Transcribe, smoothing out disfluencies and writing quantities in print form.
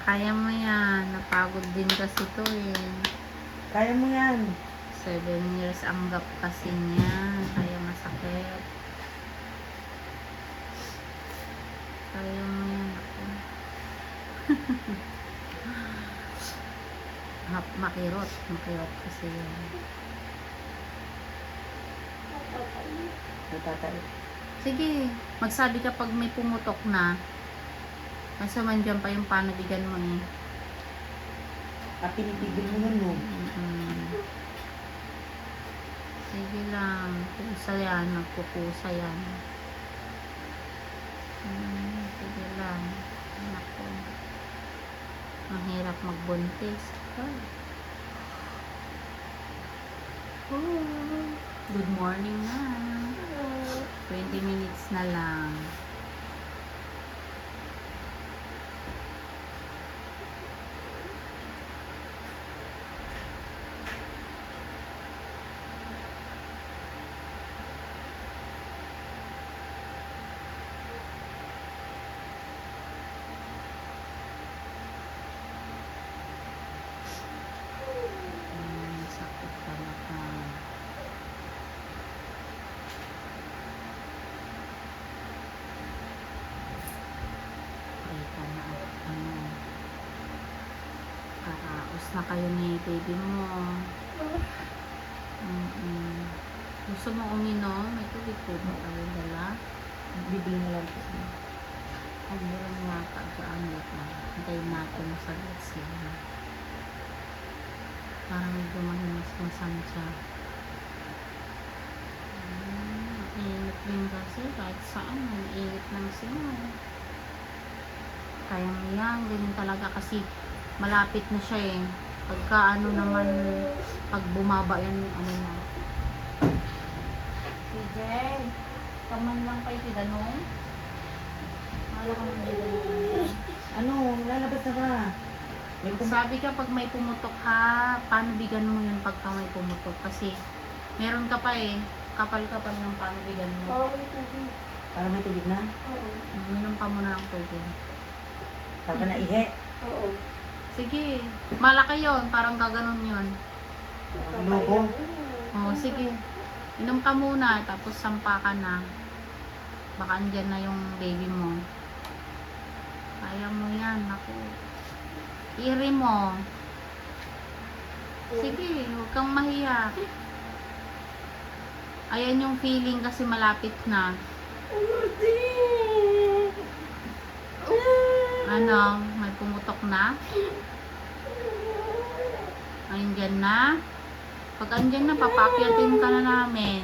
Kaya mo yan. Napagod din kasi to eh. Kaya mo yan. 7 years ang gap kasi niya. Kaya masakit. Kaya mo yan ako. Makirot. Makirot kasi yan. Natatay. Sige, magsabi ka pag may pumutok na. Nasa man dyan pa yung panabigan mo eh. Pinipigil mo nun, no? Sige lang. Pusa yan. Magpupusa yan. Sige lang. Ako. Mahirap magbuntis. Ay. Oh, good morning na. 20 minutes na lang. Sakit talaga. Pray ka na at karaos na kayo ni baby mo. Gusto mo uminom? May tubig po ba kayo dala? Bibili na lang po siya. Ang murang nga kagaanit na. Hintayin natin sa sila. Parang medyo mahimas-masam siya. Init din kasi kahit saan. Init ng sila. Kaya mo yan. Ganyan talaga kasi malapit na siya eh. Pagka ano naman, pag bumaba yan, ano na. PJ, kaman lang kayo tidanong. Wala ka naman tidanong. Ano? Lalabas na ka. Sabi ka pag may pumutok ha, panubigan mo yun pagka may pumutok. Kasi meron ka pa eh, kapal-kapal ng panubigan mo. Para may tubig na? Minom ka muna ng tubig. Para na ihe. Sige, malaki yun, parang gaganon yun. Lobo. Oo, sige. Inom ka muna, tapos sampa ka na. Baka andyan na yung baby mo. Kaya mo yan, ako. Iri mo. Sige, huwag kang mahiya. Ayan yung feeling kasi malapit na. Ano, may pumutok na? Andyan na? Pag andyan na, papakyatin ka na namin.